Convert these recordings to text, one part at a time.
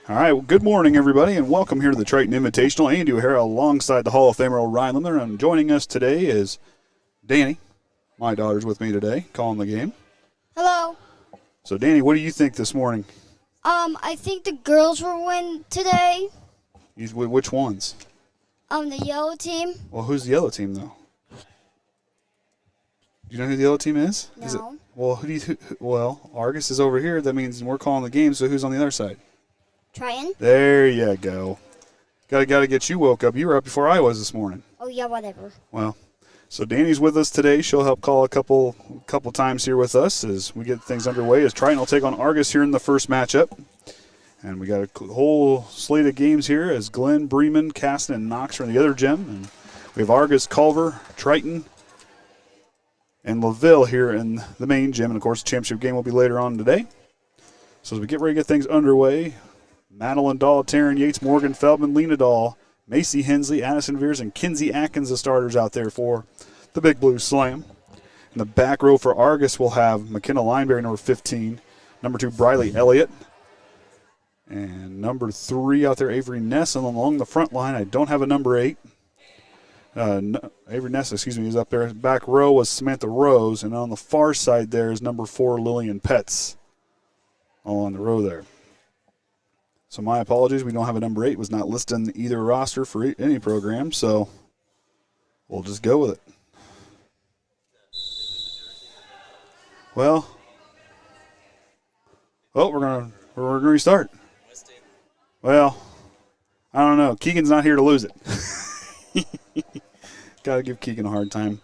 All right, well, good morning, everybody, and welcome here to the Triton Invitational. Andy O'Hara alongside the Hall of Famer Orion Lemler, and joining us today is Danny. My daughter's with me today, calling the game. Hello. So, Danny, what do you think this morning? I think the girls will win today. Which ones? The yellow team. Well, who's the yellow team, though? Do you know who the yellow team is? No. Is it, well, Argos is over here. That means we're calling the game, so who's on the other side? Triton. There you go. Gotta get you woke up. You were up before I was this morning. Oh, yeah, whatever. Well, so Danny's with us today. She'll help call a couple times here with us as we get things underway. As Triton will take on Argos here in the first matchup. And we got a whole slate of games here as Glenn, Bremen, Caston, and Knox are in the other gym. And we have Argos, Culver, Triton, and LaVille here in the main gym. And, of course, the championship game will be later on today. So as we get ready to get things underway, Madeline Dahl, Taryn Yates, Morgan Feldman, Lena Dahl, Macy Hensley, Addison Veers, and Kinsey Atkins, the starters out there for the Big Blue Slam. In the back row for Argos, we'll have McKenna Lineberry, number 15, number 2, Briley Elliott, and number 3 out there, Avery Ness. And along the front line, I don't have a number 8. Avery Ness, is up there. Back row was Samantha Rose, and on the far side there is number 4, Lillian Petz, all on the row there. So my apologies, we don't have a number 8. It was not listed in either roster for any program, so we'll just go with it. Well, we're gonna restart. Well, I don't know. Keegan's not here to lose it. Got to give Keegan a hard time.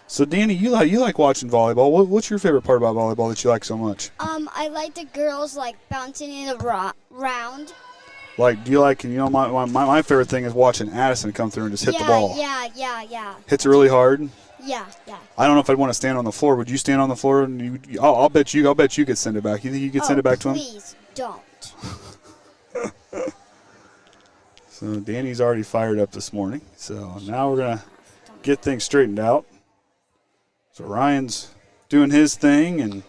So, Danny, you like watching volleyball. What's your favorite part about volleyball that you like so much? I like the girls, bouncing in round. Do you like, my favorite thing is watching Addison come through and just hit the ball. Yeah. Hits it really hard? Yeah. I don't know if I'd want to stand on the floor. Would you stand on the floor? And I'll bet you could send it back. You think you could send it back to him? Please don't. So, Danny's already fired up this morning. So, now we're going to get things straightened out. So Ryan's doing his thing, and of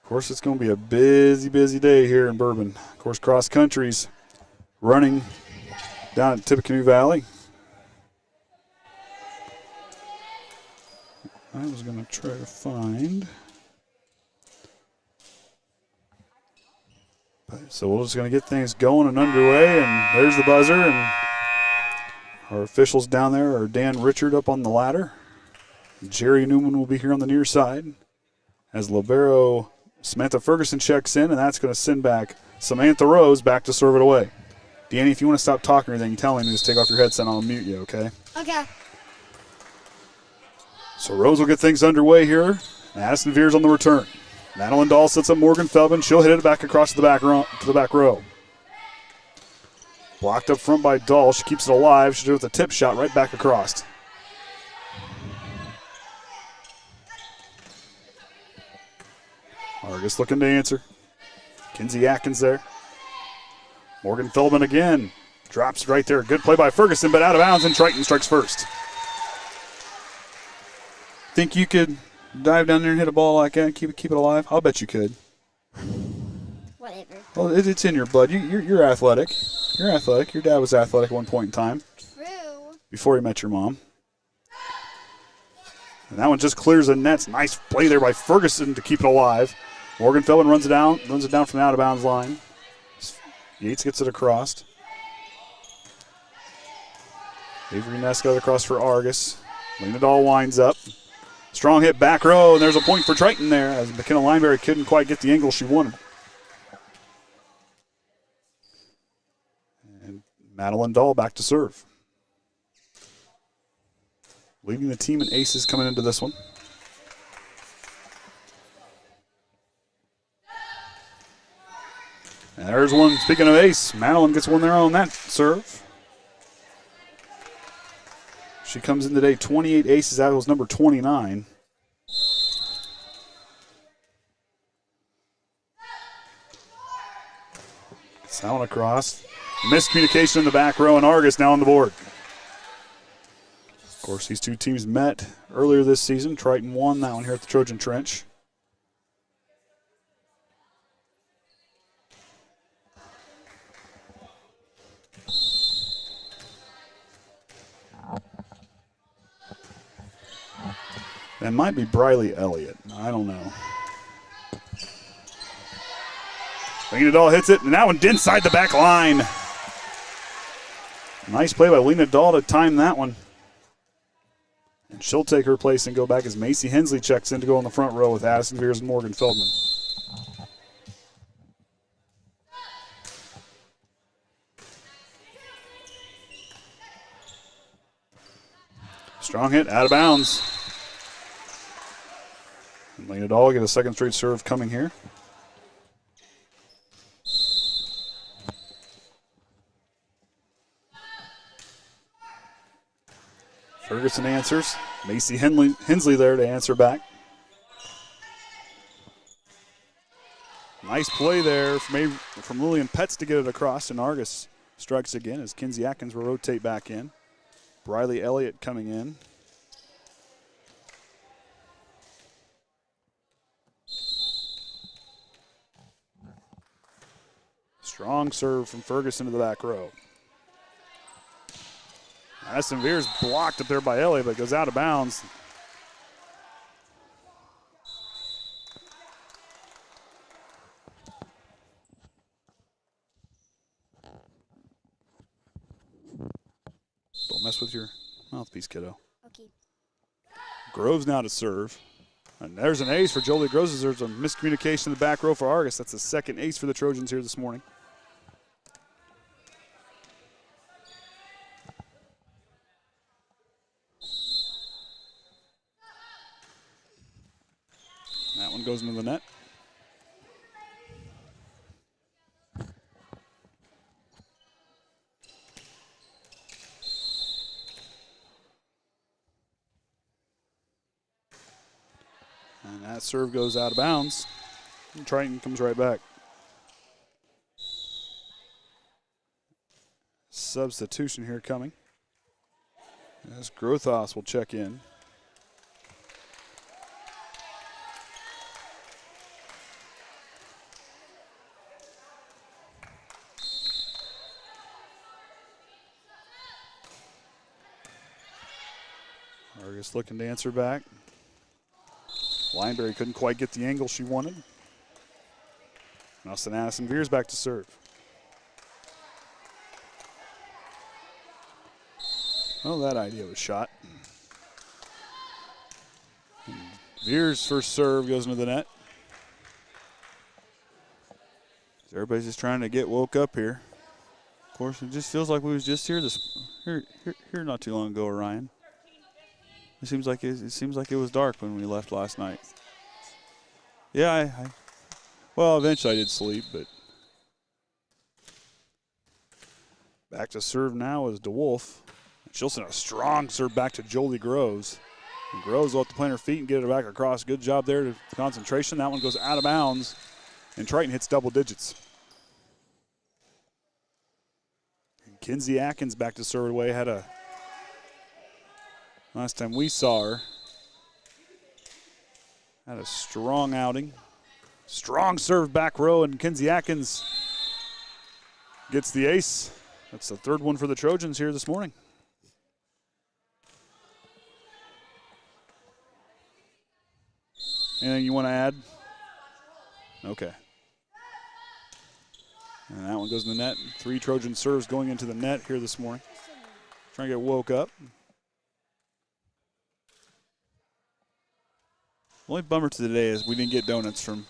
course it's going to be a busy day here in Bourbon. Of course, cross country's running down at Tippecanoe Valley. I was going to try to find. So we're just going to get things going and underway, and there's the buzzer, and our officials down there are Dan Richard up on the ladder. Jerry Newman will be here on the near side as libero Samantha Ferguson checks in, and that's going to send back Samantha Rose back to serve it away. Danny, if you want to stop talking or anything, tell me, just take off your headset and I'll mute you, okay? Okay. So Rose will get things underway here. Addison Veers on the return. Madeline Dahl sets up Morgan Feldman. She'll hit it back across to the back row. Blocked up front by Dahl. She keeps it alive. She'll do it with a tip shot right back across. Argos looking to answer. Kinsey Atkins there. Morgan Feldman again. Drops right there. Good play by Ferguson, but out of bounds, and Triton strikes first. Think you could dive down there and hit a ball like that, keep it alive? I'll bet you could. Whatever. Well, it's in your blood. You're athletic. You're athletic. Your dad was athletic at one point in time. True. Before he met your mom. And that one just clears the nets. Nice play there by Ferguson to keep it alive. Morgan Feldman runs it down from the out-of-bounds line. Yates gets it across. Avery Ness got it across for Argos. Lena Dahl winds up. Strong hit back row, and there's a point for Triton there as McKenna Lineberry couldn't quite get the angle she wanted. And Madeline Dahl back to serve. Leading the team in aces coming into this one. And there's one, speaking of ace, Madeline gets one there on that serve. She comes in today 28 aces, that was number 29. Sound across. Miscommunication in the back row, and Argos now on the board. Of course, these two teams met earlier this season. Triton won that one here at the Trojan Trench. That might be Briley Elliott. I don't know. Lena Dahl hits it, and that one inside the back line. Nice play by Lena Dahl to time that one. And she'll take her place and go back as Macy Hensley checks in to go on the front row with Addison Veers and Morgan Feldman. Strong hit, out of bounds. And Lena Dahl get a second straight serve coming here. Ferguson answers. Macy Hensley there to answer back. Nice play there from Lillian Petz to get it across, and Argos strikes again as Kinsey Atkins will rotate back in. Briley Elliott coming in. Strong serve from Ferguson to the back row. Addison Veers blocked up there by Elliott, but goes out of bounds. Don't mess with your mouthpiece, kiddo. Okay. Groves now to serve. And there's an ace for Jolie Groves. There's a miscommunication in the back row for Argos. That's the second ace for the Trojans here this morning. That one goes into the net. And that serve goes out of bounds. And Triton comes right back. Substitution here coming. As Grothos will check in. Argos looking to answer back. Lineberry couldn't quite get the angle she wanted. Nelson Addison Veers back to serve. Well, that idea was shot. And Veers' first serve goes into the net. Everybody's just trying to get woke up here. Of course, it just feels like we was just here here not too long ago, Orion. It seems like it was dark when we left last night. Yeah, well, eventually I did sleep, but back to serve now is DeWolf. She'll send a strong serve back to Jolie Groves. And Groves will have to plant her feet and get it back across. Good job there to concentration. That one goes out of bounds, and Triton hits double digits. And Kinsey Atkins back to serve away. Had a last time we saw her, had a strong outing. Strong serve back row, and Kinsey Atkins gets the ace. That's the third one for the Trojans here this morning. Anything you want to add? Okay. And that one goes in the net. 3 Trojan serves going into the net here this morning. Trying to get woke up. The only bummer to today is we didn't get donuts from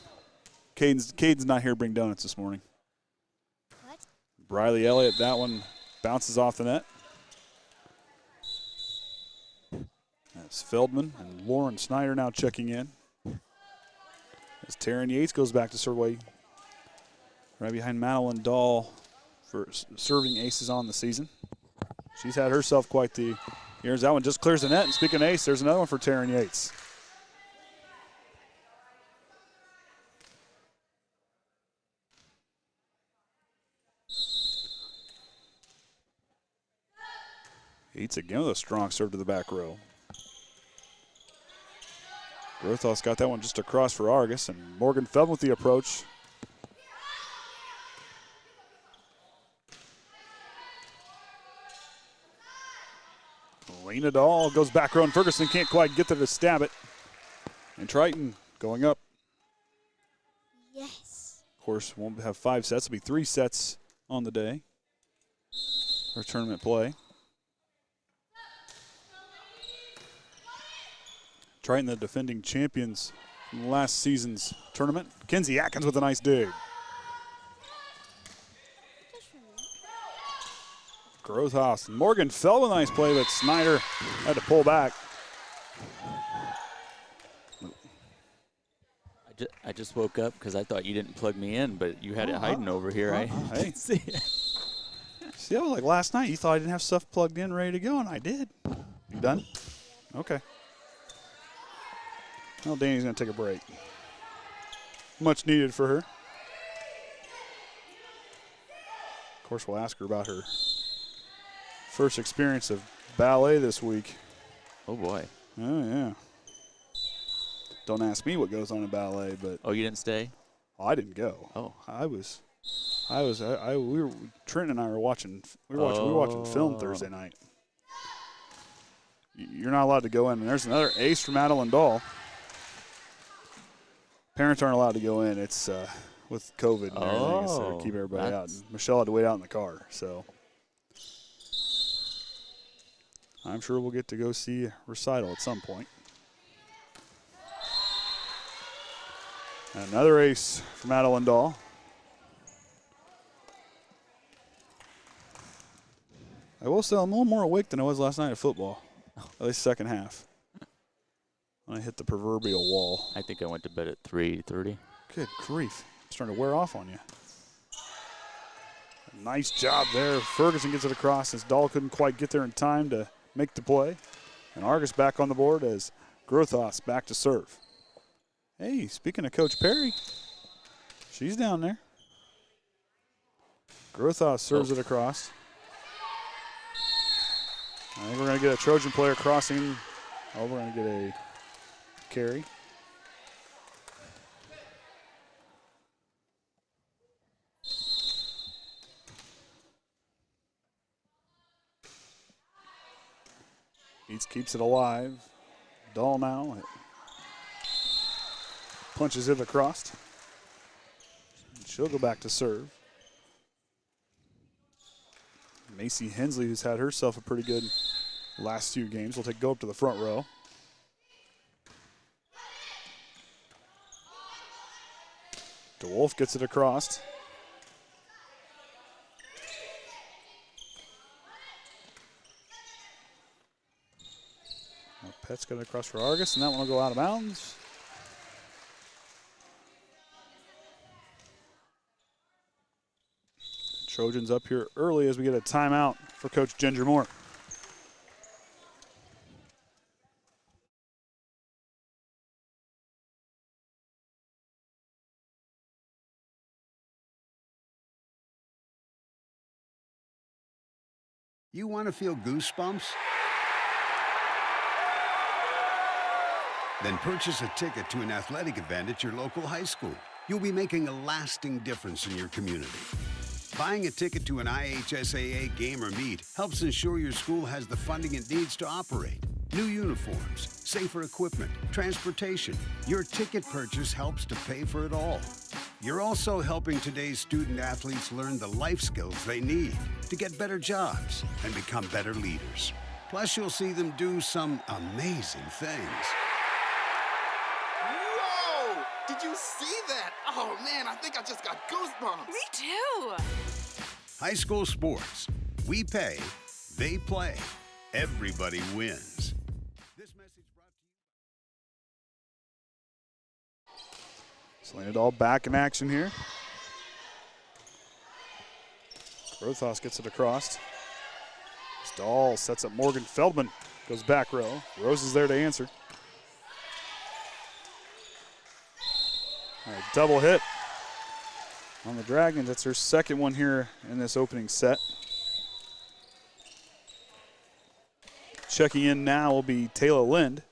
Kaden's not here to bring donuts this morning. What? Briley Elliott, that one bounces off the net. That's Feldman and Lauren Snyder now checking in. As Taryn Yates goes back to serve away. Right behind Madeline Dahl for serving aces on the season. She's had herself quite the years. That one just clears the net. And speaking of ace, there's another one for Taryn Yates. Yates again with a strong serve to the back row. Grothos got that one just across for Argos, and Morgan Feldman with the approach. Lena Dahl goes back row, and Ferguson can't quite get there to stab it. And Triton going up. Yes. Of course, won't have 5 sets. It'll be 3 sets on the day for tournament play. Triton, the defending champions from last season's tournament. Kenzie Atkins with a nice dig. Grothhaus. Morgan fell with a nice play, but Snyder had to pull back. I just woke up because I thought you didn't plug me in, but you had it hiding over here. I hey. see it. See, that was like last night. You thought I didn't have stuff plugged in, ready to go, and I did. You done? Okay. Well, Danny's going to take a break. Much needed for her. Of course, we'll ask her about her first experience of ballet this week. Oh, boy. Oh, yeah. Don't ask me what goes on in ballet, but. Oh, you didn't stay? Oh, I didn't go. Oh. Trent and I were watching. We were watching film Thursday night. You're not allowed to go in. And there's another ace from Madeline Dahl. Parents aren't allowed to go in. It's with COVID and everything, so keep everybody out. And Michelle had to wait out in the car, so I'm sure we'll get to go see a recital at some point. And another ace for Madeline Dahl. I will say I'm a little more awake than I was last night at football, at least second half. When I hit the proverbial wall. I think I went to bed at 3:30. Good grief. It's starting to wear off on you. Nice job there. Ferguson gets it across as Dahl couldn't quite get there in time to make the play. And Argos back on the board as Grothhaus back to serve. Hey, speaking of Coach Perry, she's down there. Grothhaus serves it across. I think we're going to get a Trojan player crossing. Oh, we're going to get a carry. Eats keeps it alive. Dahl now punches it across. She'll go back to serve. Macy Hensley, who's had herself a pretty good last few games, will go up to the front row. DeWolf gets it across. Pet's got it across for Argos, and that one will go out of bounds. Trojans up here early as we get a timeout for Coach Ginger Moore. You want to feel goosebumps? Then purchase a ticket to an athletic event at your local high school. You'll be making a lasting difference in your community. Buying a ticket to an IHSAA game or meet helps ensure your school has the funding it needs to operate. New uniforms, safer equipment, transportation. Your ticket purchase helps to pay for it all. You're also helping today's student athletes learn the life skills they need to get better jobs and become better leaders. Plus, you'll see them do some amazing things. Whoa! Did you see that? Oh man, I think I just got goosebumps. Me too. High school sports. We pay, they play. Everybody wins. This message brought to you. Selena Dahl back in action here. Grothhaus gets it across. Dahl sets up Morgan Feldman. Goes back row. Rose is there to answer. All right, double hit on the Dragons. That's her second one here in this opening set. Checking in now will be Taylor Lind.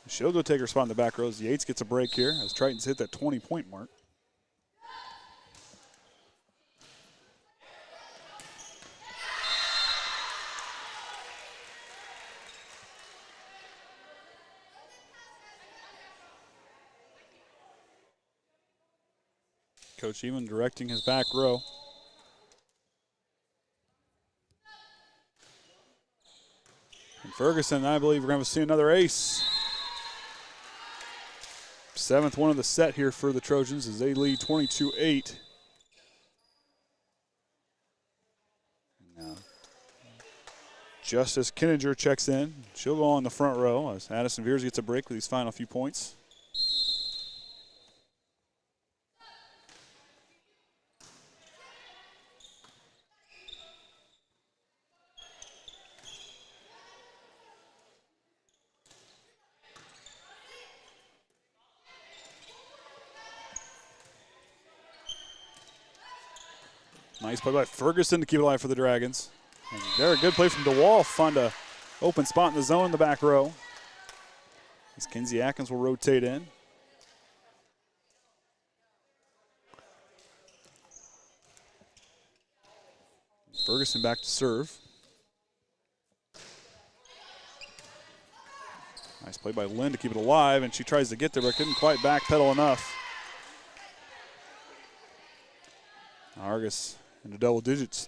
She'll go take her spot in the back rows. Yates gets a break here as Triton's hit that 20-point mark. Coach even directing his back row. And Ferguson, I believe we're going to see another ace. 7th one of the set here for the Trojans as they lead 22-8. Now, just as Kinninger checks in, she'll go on the front row as Addison Veers gets a break with these final few points. Nice play by Ferguson to keep it alive for the Dragons. And there, a good play from DeWolf. Found a open spot in the zone in the back row. As Kinsey Atkins will rotate in. Ferguson back to serve. Nice play by Lynn to keep it alive, and she tries to get there, but couldn't quite backpedal enough. Argos into double digits.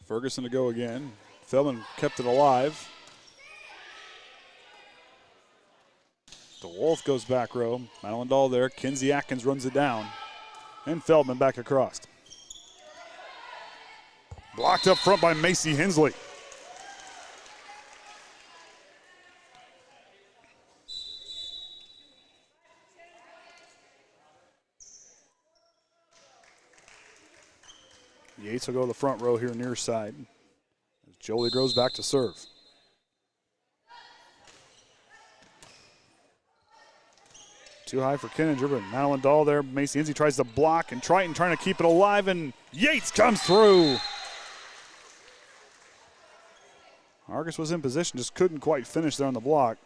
Ferguson to go again. Feldman kept it alive. DeWolf goes back row. Madeline Dahl there. Kinsey Atkins runs it down. And Feldman back across. Blocked up front by Macy Hensley. Yates will go to the front row here near side. As Jolie goes back to serve. Too high for Kinninger, but Madeline Dahl there. Macy Hensley tries to block, and Triton trying to keep it alive, and Yates comes through. Argos was in position, just couldn't quite finish there on the block.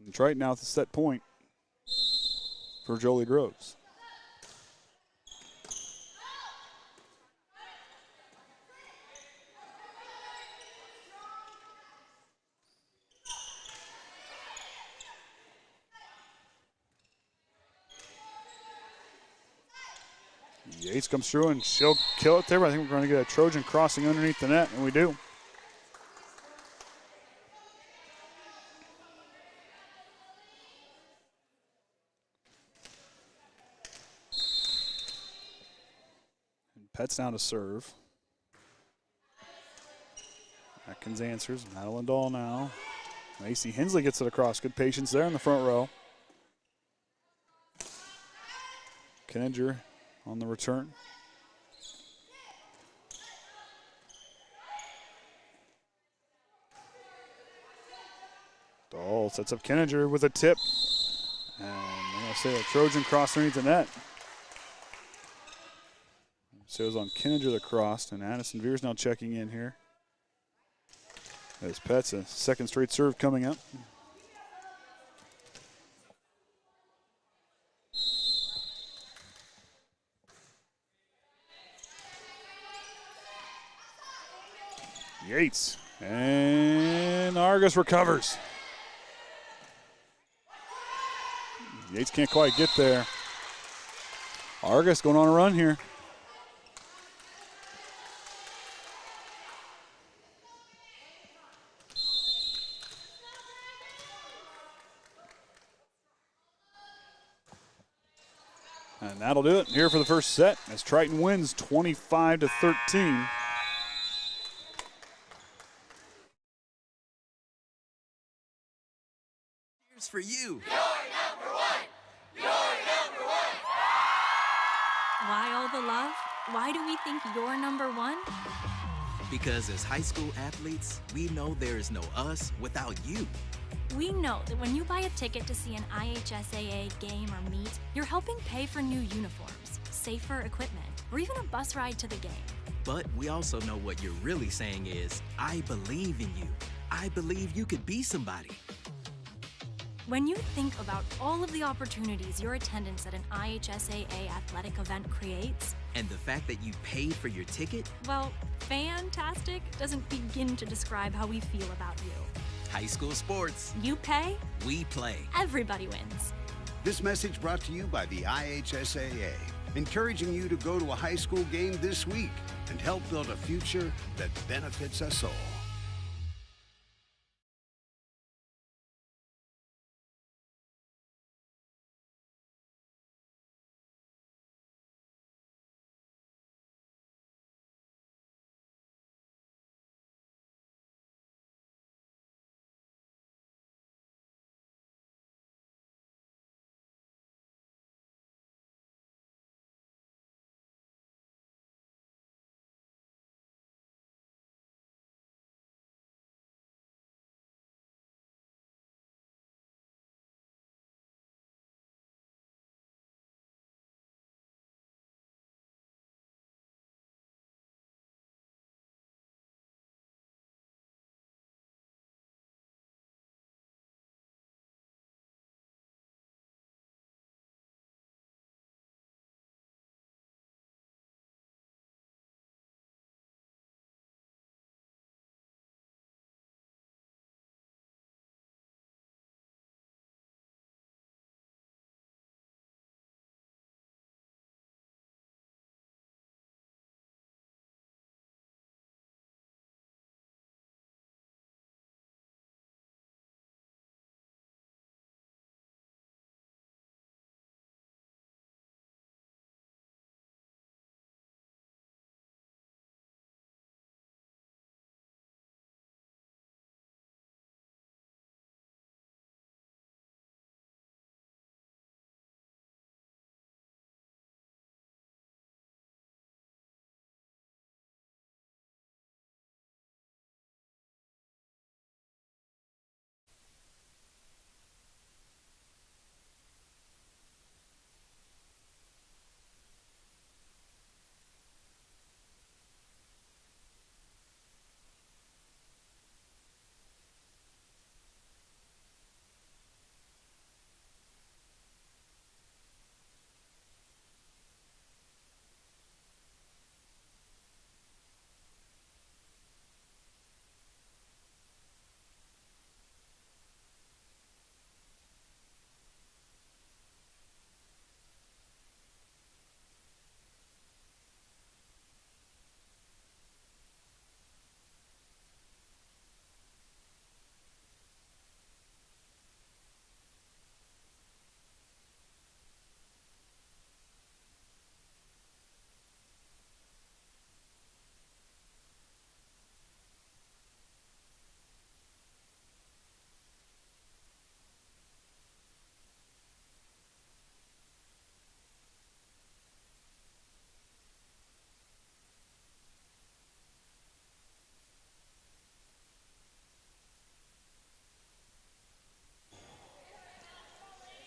And Triton now at the set point for Jolie Groves. Yates comes through and she'll kill it there, but I think we're going to get a Trojan crossing underneath the net, and we do. And Pet's now to serve. Atkins answers. Madeline Dahl now. Macy Hensley gets it across. Good patience there in the front row. Kinninger on the return. Dahl sets up Kinninger with a tip. And I'm going to say a Trojan cross underneath the net. So it was on Kinninger that crossed, and Addison Veers now checking in here. As Pet's a second straight serve coming up. Yates, and Argos recovers. Yates can't quite get there. Argos going on a run here. And that'll do it here for the first set as Triton wins 25-13. Here's for you. You're number one. You're number one. Why all the love? Why do we think you're number one? Because as high school athletes, we know there is no us without you. We know that when you buy a ticket to see an IHSAA game or meet, you're helping pay for new uniforms, safer equipment, or even a bus ride to the game. But we also know what you're really saying is, I believe in you. I believe you could be somebody. When you think about all of the opportunities your attendance at an IHSAA athletic event creates, And the fact that you paid for your ticket? well, fantastic doesn't begin to describe how we feel about you. High school sports. You pay, We play. everybody wins. This message brought to you by the IHSAA, encouraging you to go to a high school game this week and help build a future that benefits us all.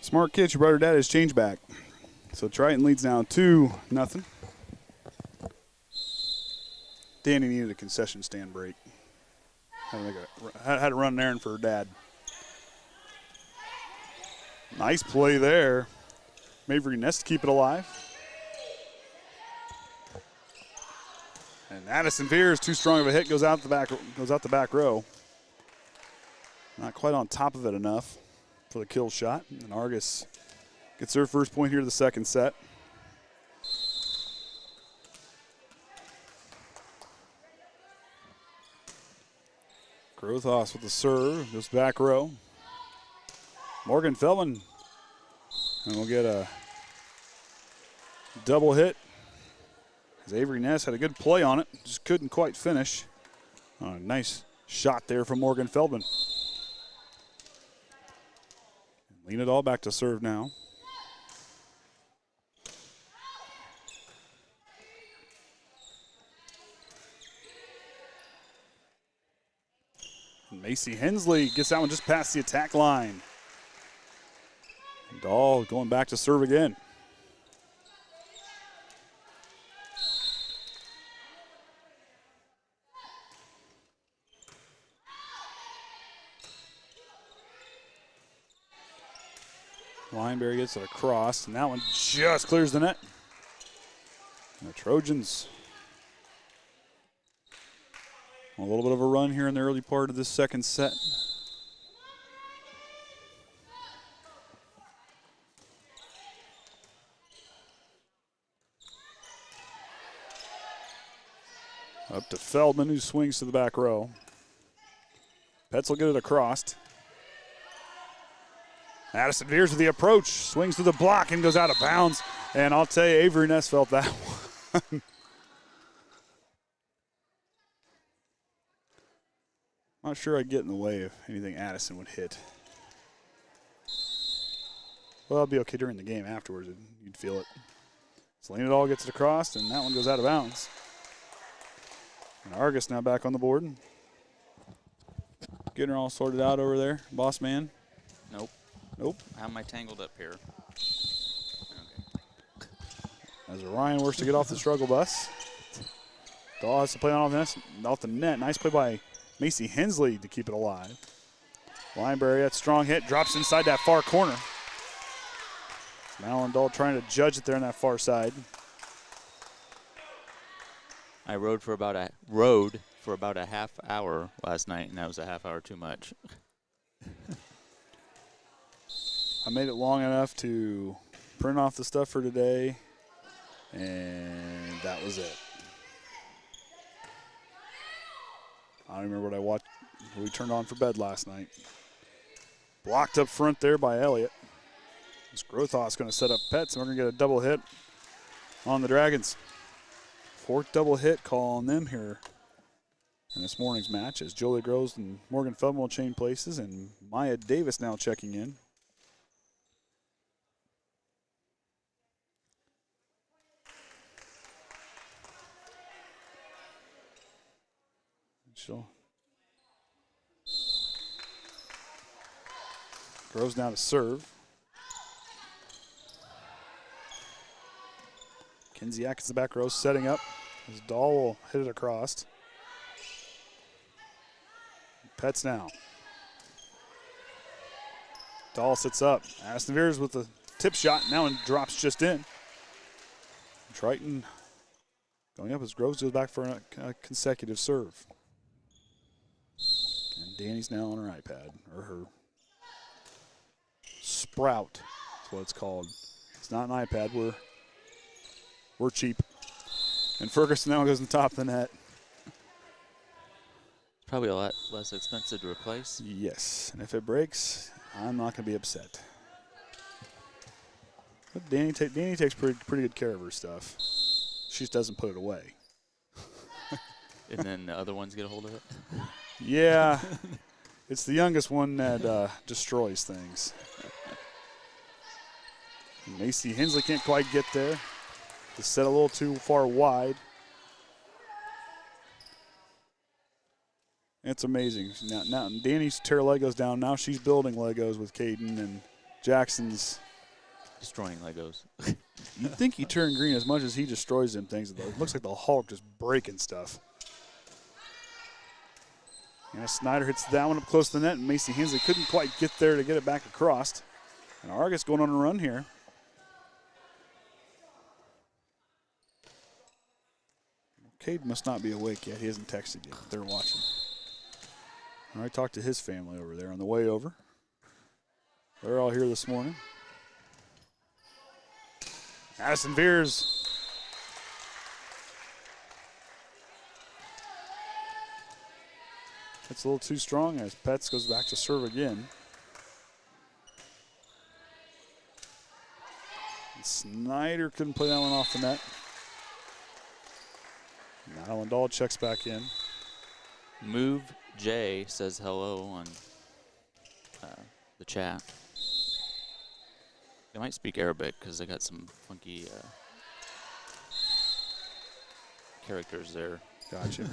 Smart catch, your brother dad is change back. So Triton leads now 2-0. Danny needed a concession stand break. Had to run an errand for her dad. Nice play there. Maverick Ness to keep it alive. And Addison Veers, too strong of a hit, goes out the back row. Not quite on top of it enough for the kill shot. And Argos gets their first point here of the second set. Grothos with the serve, goes back row. Morgan Feldman, and we'll get a double hit. As Avery Ness had a good play on it, just couldn't quite finish. Nice shot there from Morgan Feldman. Lean it all back to serve now. Macy Hensley gets that one just past the attack line. Dahl going back to serve again. Lineberry gets it across, and that one just clears the net. And the Trojans a little bit of a run here in the early part of this second set. Up to Feldman, who swings to the back row. Petz will get it across. Addison veers with the approach, swings to the block and goes out of bounds. And I'll tell you, Avery Ness felt that one. Not sure I'd get in the way if anything Addison would hit. Well, it'll be okay during the game afterwards. You'd feel it. Slanadall gets it across, and that one goes out of bounds. And Argos now back on the board. Getting her all sorted out over there, boss man. Nope. Nope. How am I tangled up here? Okay. As Orion works to get off the struggle bus. Dahl has to play on off the net. Nice play by Macy Hensley to keep it alive. Lineberry, that strong hit, drops inside that far corner. Madeline Dahl trying to judge it there on that far side. I rode for about a half hour last night, and that was a half hour too much. I made it long enough to print off the stuff for today, and that was it. I don't remember what I watched, what we turned on for bed last night. Blocked up front there by Elliott. This Grothoff's going to set up Petz, and we're going to get a double hit on the Dragons. Fourth double hit call on them here in this morning's match as Jolie Groves and Morgan Feldman will chain places, and Maya Davis now checking in. Groves now to serve. Kinsey Atkins the back row setting up as Dahl will hit it across. Petz now. Dahl sits up. Addison veers with the tip shot now and drops just in. Triton going up as Groves goes back for a consecutive serve. And Danny's now on her iPad, or her Sprout. That's what it's called. It's not an iPad. We're cheap. And Ferguson now goes on top of the net. Probably a lot less expensive to replace. Yes, and if it breaks, I'm not going to be upset. But Danny takes pretty good care of her stuff. She just doesn't put it away. And then the other ones get a hold of it? Yeah, it's the youngest one that destroys things. Macy Hensley can't quite get there. Just set a little too far wide. It's amazing. Now Danny's tear Legos down. Now she's building Legos with Kaden, and Jackson's destroying Legos. You'd think he turned green as much as he destroys them things. It looks like the Hulk just breaking stuff. And Snyder hits that one up close to the net, and Macy Hensley couldn't quite get there to get it back across. And Argos going on a run here. Cade must not be awake yet. He hasn't texted yet. They're watching. I talked to his family over there on the way over. They're all here this morning. Addison veers. It's a little too strong as Petz goes back to serve again. And Snyder couldn't play that one off the net. Madeline Dahl checks back in. Move J says hello on the chat. They might speak Arabic because they got some funky characters there. Gotcha.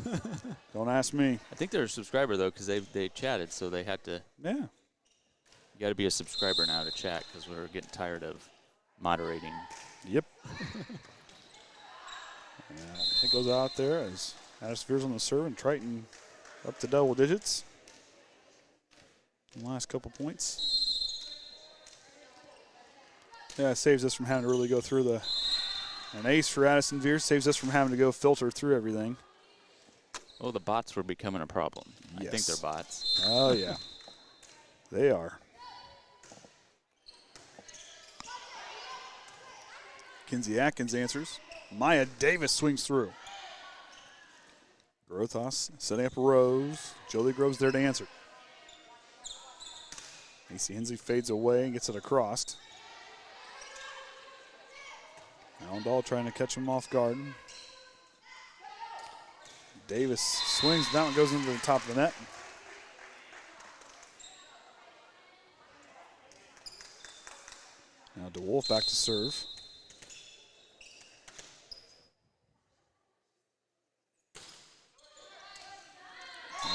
Don't ask me. I think they're a subscriber though because they chatted, so they had to. Yeah. You got to be a subscriber now to chat because we're getting tired of moderating. Yep. It goes out there as Addison veers on the serve, and Triton up to double digits. The last couple points. Yeah, it saves us from having to really go through the. An ace for Addison Veers saves us from having to go filter through everything. Oh, the bots were becoming a problem. Yes. I think they're bots. Oh, yeah. They are. Kinsey Atkins answers. Maya Davis swings through. Grothos setting up Rose. Jolie Groves there to answer. AC Hensley fades away and gets it across. Allendahl trying to catch him off guard. Davis swings, that one goes into the top of the net. Now DeWolf back to serve.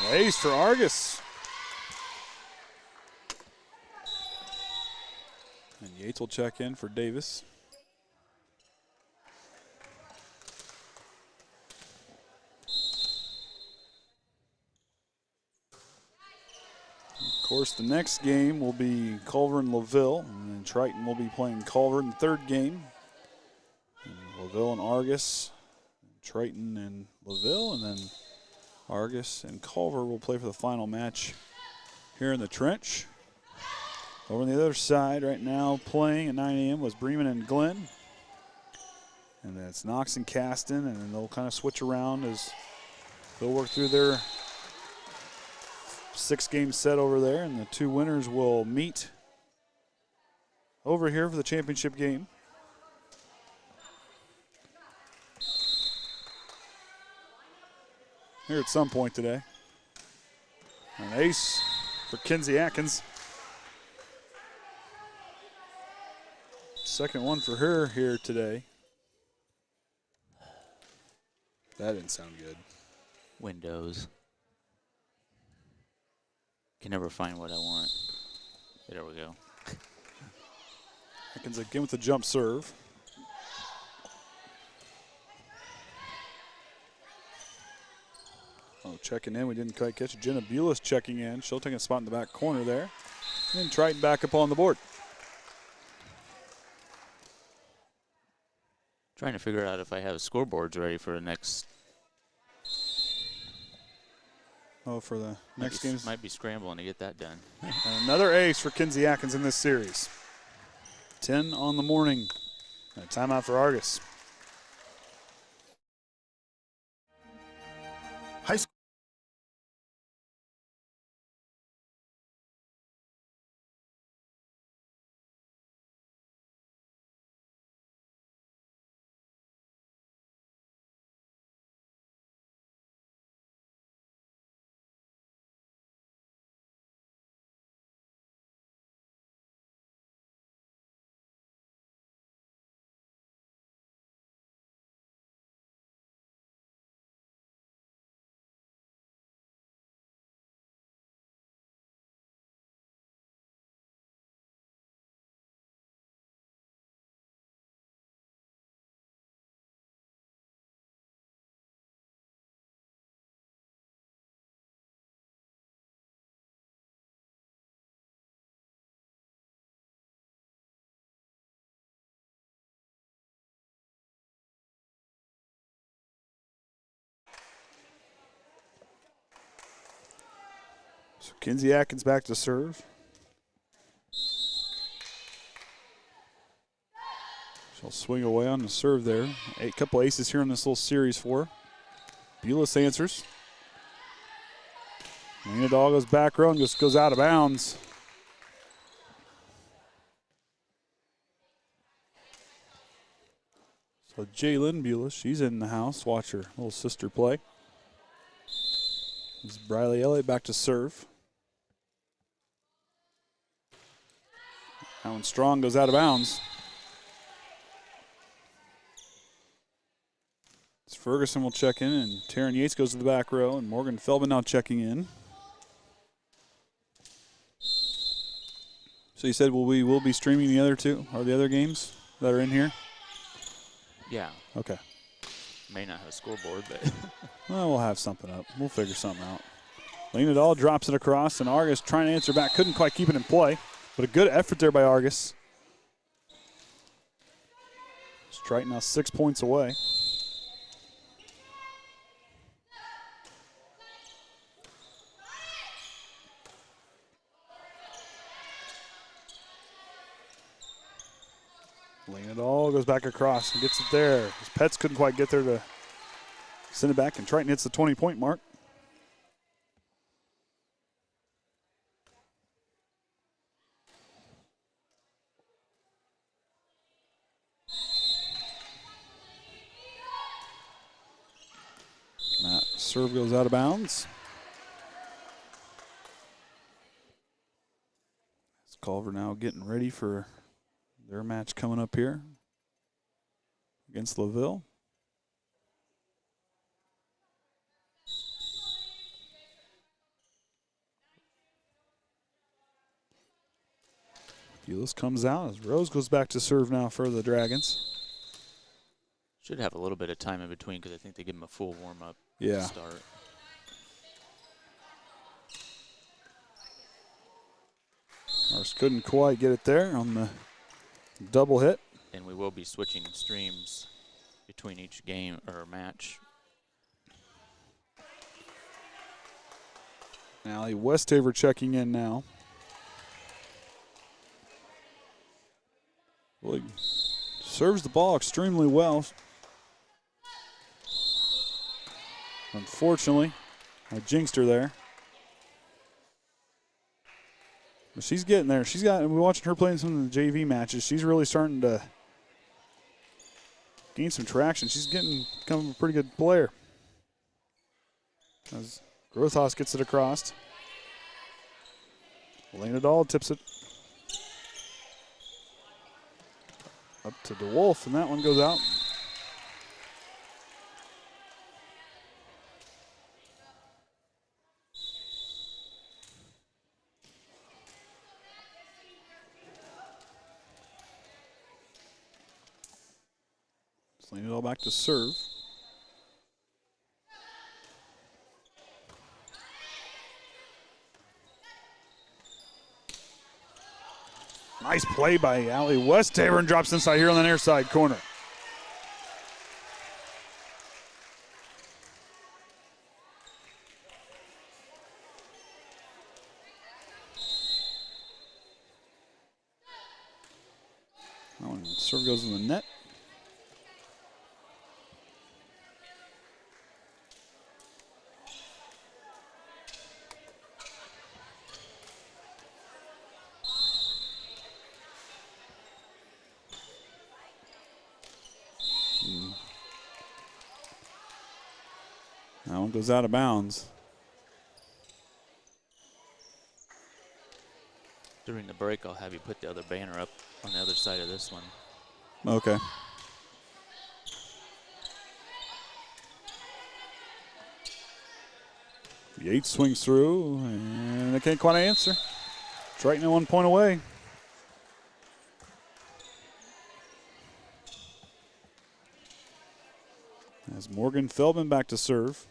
An ace for Argos. And Yates will check in for Davis. Of course, the next game will be Culver and LaVille, and then Triton will be playing Culver in the third game. And LaVille and Argos, Triton and LaVille, and then Argos and Culver will play for the final match here in the trench. Over on the other side right now playing at 9 a.m. was Bremen and Glenn. And that's Knox and Caston, and then they'll kind of switch around as they'll work through their 6-game set over there, and the two winners will meet over here for the championship game. Here at some point today. An ace for Kinsey Atkins. Second one for her here today. That didn't sound good. Windows. Can never find what I want. There we go. Atkins again with the jump serve. Oh, checking in. We didn't quite catch it. Jenna Bulis checking in. She'll take a spot in the back corner there. And Triton back up on the board. Trying to figure out if I have scoreboards ready for the next. Oh, for the next games. Might be scrambling to get that done. Another ace for Kinsey Atkins in this series. 10 on the morning. And a timeout for Argos. High school. So Kinsey Atkins back to serve. She'll swing away on the serve there. A couple aces here in this little series for her. Bulis answers. Lena Dahl goes back row and just goes out of bounds. So Jalen Bulis, she's in the house. Watch her little sister play. This is Briley Elliott back to serve. That one strong, goes out of bounds. Ferguson will check in, and Taryn Yates goes to the back row, and Morgan Feldman now checking in. So you said we will be streaming the other two, or the other games that are in here? Yeah. Okay. May not have a scoreboard, but. Well, we'll have something up. We'll figure something out. Lena Dahl drops it across, and Argos trying to answer back. Couldn't quite keep it in play, but a good effort there by Argos. Triton now 6 points away. Lane it all, goes back across and gets it there. His Pets couldn't quite get there to send it back, and Triton hits the 20-point mark. That serve goes out of bounds. It's Culver now getting ready for their match coming up here against LaVille. Bulis comes out as Rose goes back to serve now for the Dragons. Should have a little bit of time in between because I think they give him a full warm-up Yeah. to start. Mars couldn't quite get it there on the double hit. And we will be switching streams between each game or match. Allie Westhaver checking in now. Well, he serves the ball extremely well. Unfortunately, I jinxed her there. But she's getting there. We're watching her playing some of the JV matches. She's really starting to gain some traction. She's becoming a pretty good player. As Grothos gets it across. Elena Dahl tips it up to DeWolf, and that one goes out. Lean it all back to serve. Nice play by Allie Westhaver, and drops inside here on the near side corner. That one serve goes in the net. That one goes out of bounds. During the break, I'll have you put the other banner up on the other side of this one. Okay. Yates swings through, and they can't quite answer. Triton 1 point away. As Morgan Feldman back to serve.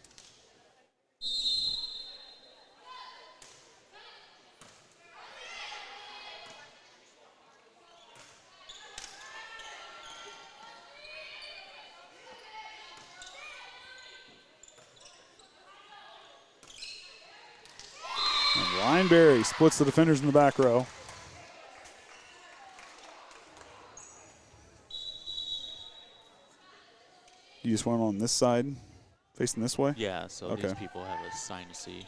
And Lineberry splits the defenders in the back row. You just want them on this side, facing this way? Yeah, so Okay. these people have a sign to see.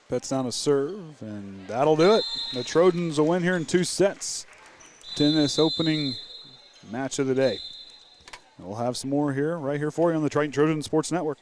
Pets down to serve, and that'll do it. The Trojans will win here in 2 sets to end this opening match of the day. We'll have some more here, right here for you on the Triton Trojan Sports Network.